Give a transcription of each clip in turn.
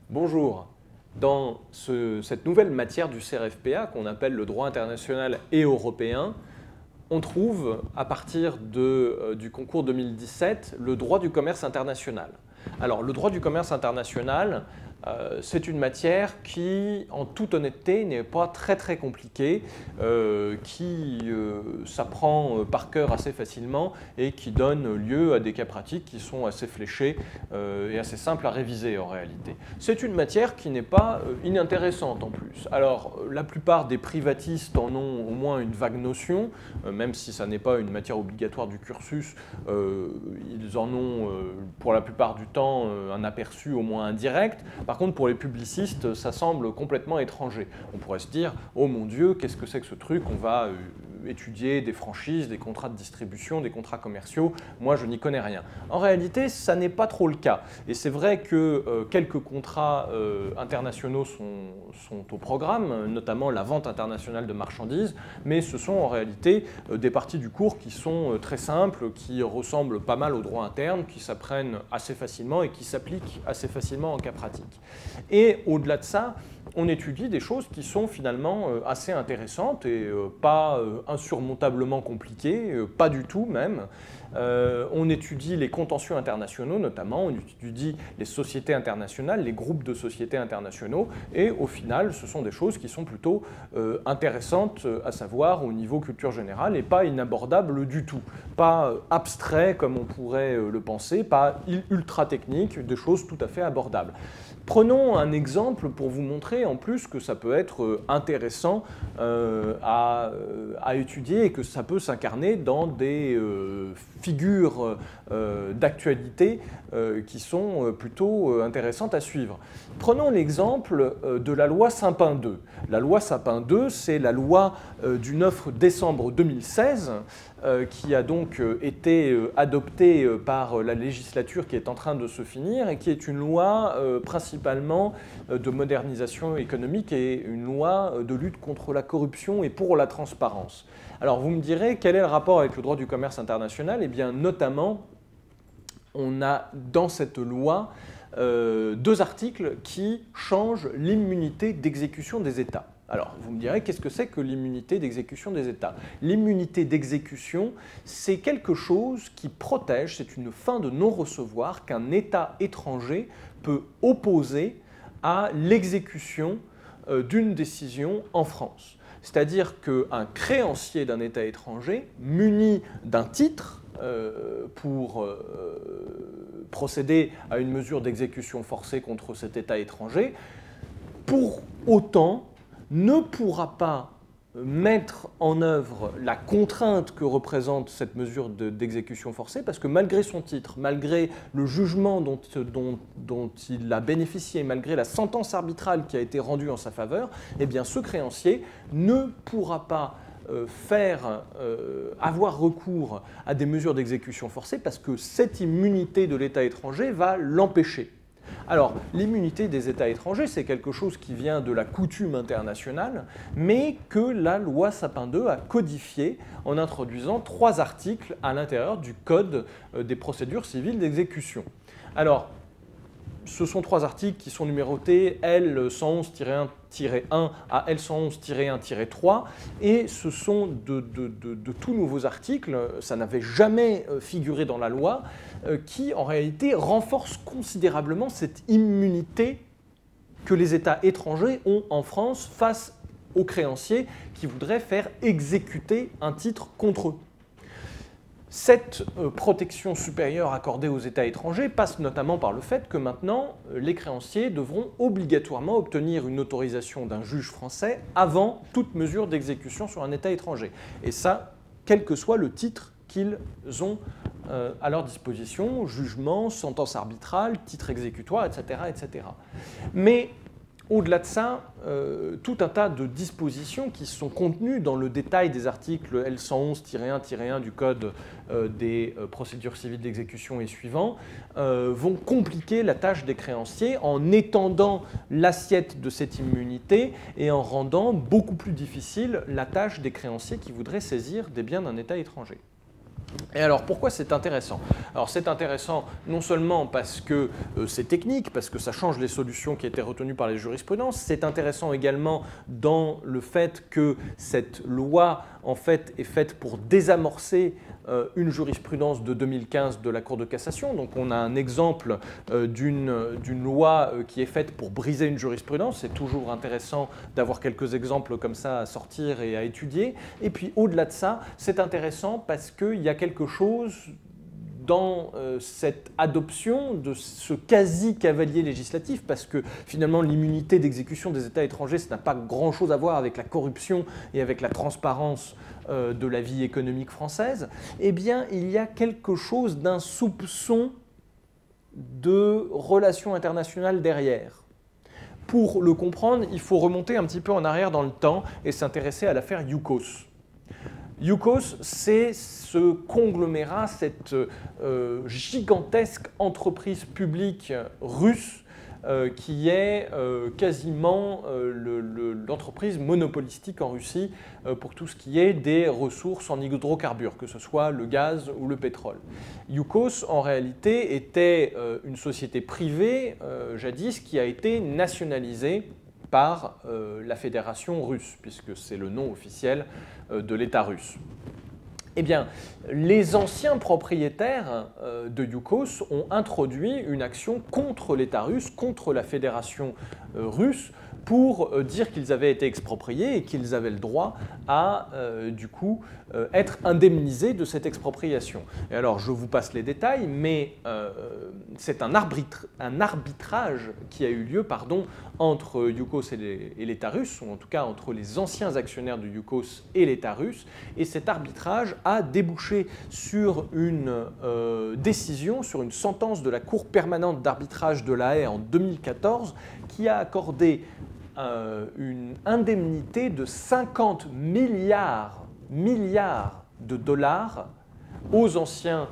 Bonjour. Dans cette nouvelle matière du CRFPA qu'on appelle le droit international et européen, on trouve à partir du concours 2017 le droit du commerce international. Alors le droit du commerce international, c'est une matière qui, en toute honnêteté, n'est pas très compliquée, qui s'apprend par cœur assez facilement et qui donne lieu à des cas pratiques qui sont assez fléchés et assez simples à réviser en réalité. C'est une matière qui n'est pas inintéressante en plus. Alors la plupart des privatistes en ont au moins une vague notion, même si ça n'est pas une matière obligatoire du cursus, ils en ont pour la plupart du temps un aperçu au moins indirect. Par contre, pour les publicistes, ça semble complètement étranger. On pourrait se dire, oh mon Dieu, qu'est-ce que c'est que ce truc? On va étudier des franchises, des contrats de distribution, des contrats commerciaux. Moi, je n'y connais rien. En réalité, ça n'est pas trop le cas. Et c'est vrai que quelques contrats internationaux sont au programme, notamment la vente internationale de marchandises, mais ce sont en réalité des parties du cours qui sont très simples, qui ressemblent pas mal au droit interne, qui s'apprennent assez facilement et qui s'appliquent assez facilement en cas pratique. Et au-delà de ça, on étudie des choses qui sont finalement assez intéressantes et pas insurmontablement compliquées, pas du tout même. On étudie les contentieux internationaux notamment, on étudie les sociétés internationales, les groupes de sociétés internationaux, et au final, ce sont des choses qui sont plutôt intéressantes à savoir au niveau culture générale et pas inabordables du tout. Pas abstrait comme on pourrait le penser, pas ultra technique, des choses tout à fait abordables. Prenons un exemple pour vous montrer en plus que ça peut être intéressant à étudier et que ça peut s'incarner dans des figures d'actualité qui sont plutôt intéressantes à suivre. Prenons l'exemple de la loi Sapin II. La loi Sapin II, c'est la loi du 9 décembre 2016 qui a donc été adoptée par la législature qui est en train de se finir et qui est une loi principalement de modernisation économique et une loi de lutte contre la corruption et pour la transparence. Alors vous me direz, quel est le rapport avec le droit du commerce international? Eh bien notamment, on a dans cette loi deux articles qui changent l'immunité d'exécution des États. Alors, vous me direz, qu'est-ce que c'est que l'immunité d'exécution des États? L'immunité d'exécution, c'est quelque chose qui protège, c'est une fin de non-recevoir qu'un État étranger peut opposer à l'exécution d'une décision en France. C'est-à-dire qu'un créancier d'un État étranger, muni d'un titre pour procéder à une mesure d'exécution forcée contre cet État étranger, pour autant ne pourra pas mettre en œuvre la contrainte que représente cette mesure d'exécution forcée, parce que malgré son titre, malgré le jugement dont il a bénéficié, malgré la sentence arbitrale qui a été rendue en sa faveur, eh bien ce créancier ne pourra pas avoir recours à des mesures d'exécution forcée parce que cette immunité de l'État étranger va l'empêcher. Alors, l'immunité des États étrangers, c'est quelque chose qui vient de la coutume internationale, mais que la loi Sapin II a codifié en introduisant 3 articles à l'intérieur du Code des procédures civiles d'exécution. Alors, ce sont 3 articles qui sont numérotés L111-1 à L111-1-3 et ce sont de tout nouveaux articles, ça n'avait jamais figuré dans la loi, qui en réalité renforcent considérablement cette immunité que les États étrangers ont en France face aux créanciers qui voudraient faire exécuter un titre contre eux. Cette protection supérieure accordée aux États étrangers passe notamment par le fait que maintenant, les créanciers devront obligatoirement obtenir une autorisation d'un juge français avant toute mesure d'exécution sur un État étranger. Et ça, quel que soit le titre qu'ils ont à leur disposition, jugement, sentence arbitrale, titre exécutoire, etc. etc. Mais au-delà de ça, tout un tas de dispositions qui sont contenues dans le détail des articles L111-1-1 du Code des procédures civiles d'exécution et suivants vont compliquer la tâche des créanciers en étendant l'assiette de cette immunité et en rendant beaucoup plus difficile la tâche des créanciers qui voudraient saisir des biens d'un État étranger. Et alors, pourquoi c'est intéressant? Alors, c'est intéressant non seulement parce que c'est technique, parce que ça change les solutions qui étaient retenues par les jurisprudences, c'est intéressant également dans le fait que cette loi, en fait, est faite pour désamorcer une jurisprudence de 2015 de la Cour de cassation. Donc, on a un exemple d'une loi qui est faite pour briser une jurisprudence. C'est toujours intéressant d'avoir quelques exemples comme ça à sortir et à étudier. Et puis, au-delà de ça, c'est intéressant parce qu'il y a quelque chose dans cette adoption de ce quasi-cavalier législatif, parce que finalement l'immunité d'exécution des États étrangers, ça n'a pas grand-chose à voir avec la corruption et avec la transparence de la vie économique française, eh bien il y a quelque chose d'un soupçon de relations internationales derrière. Pour le comprendre, il faut remonter un petit peu en arrière dans le temps et s'intéresser à l'affaire Yukos. Yukos, c'est ce conglomérat, cette gigantesque entreprise publique russe qui est quasiment l'entreprise monopolistique en Russie pour tout ce qui est des ressources en hydrocarbures, que ce soit le gaz ou le pétrole. Yukos, en réalité, était une société privée, jadis, qui a été nationalisée par la Fédération russe, puisque c'est le nom officiel de l'État russe. Eh bien, les anciens propriétaires de Yukos ont introduit une action contre l'État russe, contre la Fédération russe, pour dire qu'ils avaient été expropriés et qu'ils avaient le droit à, du coup, être indemnisés de cette expropriation. Et alors, je vous passe les détails, mais c'est un arbitrage qui a eu lieu, entre Yukos et l'État russe, ou en tout cas entre les anciens actionnaires de Yukos et l'État russe, et cet arbitrage a débouché sur une décision, sur une sentence de la Cour permanente d'arbitrage de La Haye en 2014, qui a accordé une indemnité de 50 milliards de dollars aux anciens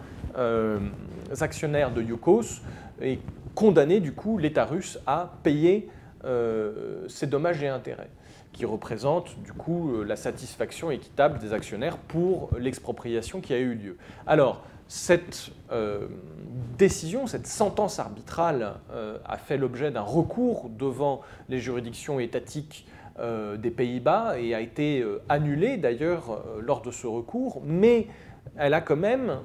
actionnaires de Yukos et condamné du coup l'État russe à payer ces dommages et intérêts, qui représentent du coup la satisfaction équitable des actionnaires pour l'expropriation qui a eu lieu. Alors, cette décision, cette sentence arbitrale a fait l'objet d'un recours devant les juridictions étatiques des Pays-Bas et a été annulée d'ailleurs lors de ce recours, mais elle a quand même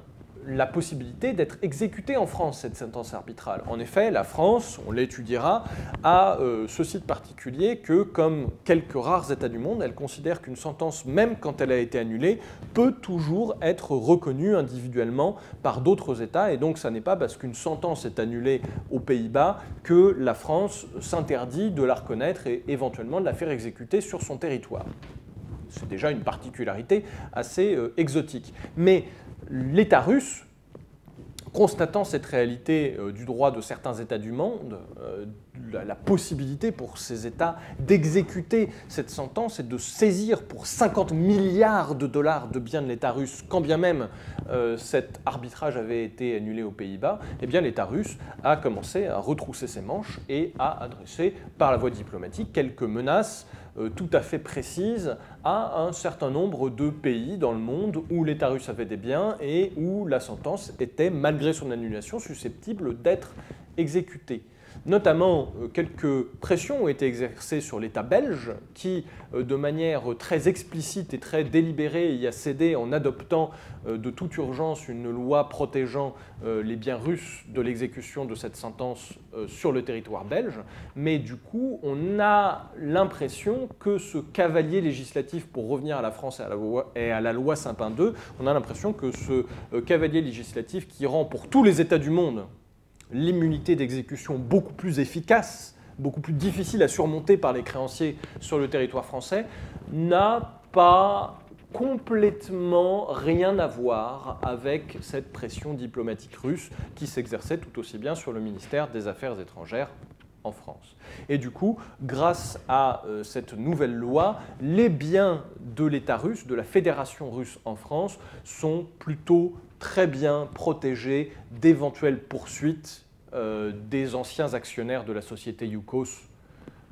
la possibilité d'être exécutée en France, cette sentence arbitrale. En effet, la France, on l'étudiera, a ceci de particulier que, comme quelques rares États du monde, elle considère qu'une sentence, même quand elle a été annulée, peut toujours être reconnue individuellement par d'autres États, et donc ça n'est pas parce qu'une sentence est annulée aux Pays-Bas que la France s'interdit de la reconnaître et éventuellement de la faire exécuter sur son territoire. C'est déjà une particularité assez exotique. Mais l'État russe, constatant cette réalité du droit de certains États du monde, la possibilité pour ces États d'exécuter cette sentence et de saisir pour 50 milliards de dollars de biens de l'État russe, quand bien même cet arbitrage avait été annulé aux Pays-Bas, eh bien l'État russe a commencé à retrousser ses manches et à adresser par la voie diplomatique quelques menaces tout à fait précises à un certain nombre de pays dans le monde où l'État russe avait des biens et où la sentence était, malgré son annulation, susceptible d'être exécutée. Notamment, quelques pressions ont été exercées sur l'État belge qui, de manière très explicite et très délibérée, y a cédé en adoptant de toute urgence une loi protégeant les biens russes de l'exécution de cette sentence sur le territoire belge. Mais du coup, on a l'impression que ce cavalier législatif, pour revenir à la France et à la loi Sapin II, on a l'impression que ce cavalier législatif qui rend pour tous les États du monde l'immunité d'exécution beaucoup plus efficace, beaucoup plus difficile à surmonter par les créanciers sur le territoire français, n'a pas complètement rien à voir avec cette pression diplomatique russe qui s'exerçait tout aussi bien sur le ministère des Affaires étrangères en France. Et du coup, grâce à cette nouvelle loi, les biens de l'État russe, de la Fédération russe en France, sont plutôt très bien protégés d'éventuelles poursuites des anciens actionnaires de la société Yukos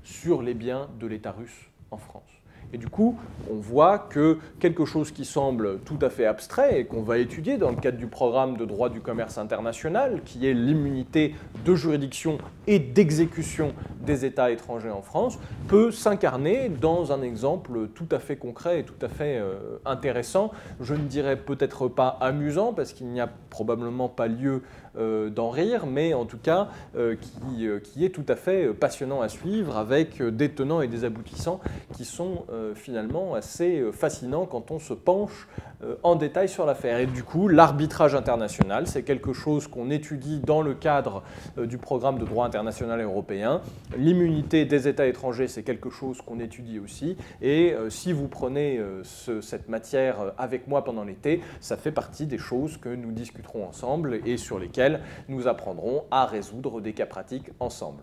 sur les biens de l'État russe en France. Et du coup, on voit que quelque chose qui semble tout à fait abstrait et qu'on va étudier dans le cadre du programme de droit du commerce international, qui est l'immunité de juridiction et d'exécution des États étrangers en France, peut s'incarner dans un exemple tout à fait concret et tout à fait intéressant. Je ne dirais peut-être pas amusant, parce qu'il n'y a probablement pas lieu d'en rire, mais en tout cas qui est tout à fait passionnant à suivre, avec des tenants et des aboutissants qui sont finalement assez fascinants quand on se penche en détail sur l'affaire. Et du coup, l'arbitrage international, c'est quelque chose qu'on étudie dans le cadre du programme de droit international européen. L'immunité des États étrangers, c'est quelque chose qu'on étudie aussi. Et si vous prenez cette matière avec moi pendant l'été, ça fait partie des choses que nous discuterons ensemble et sur lesquelles nous apprendrons à résoudre des cas pratiques ensemble.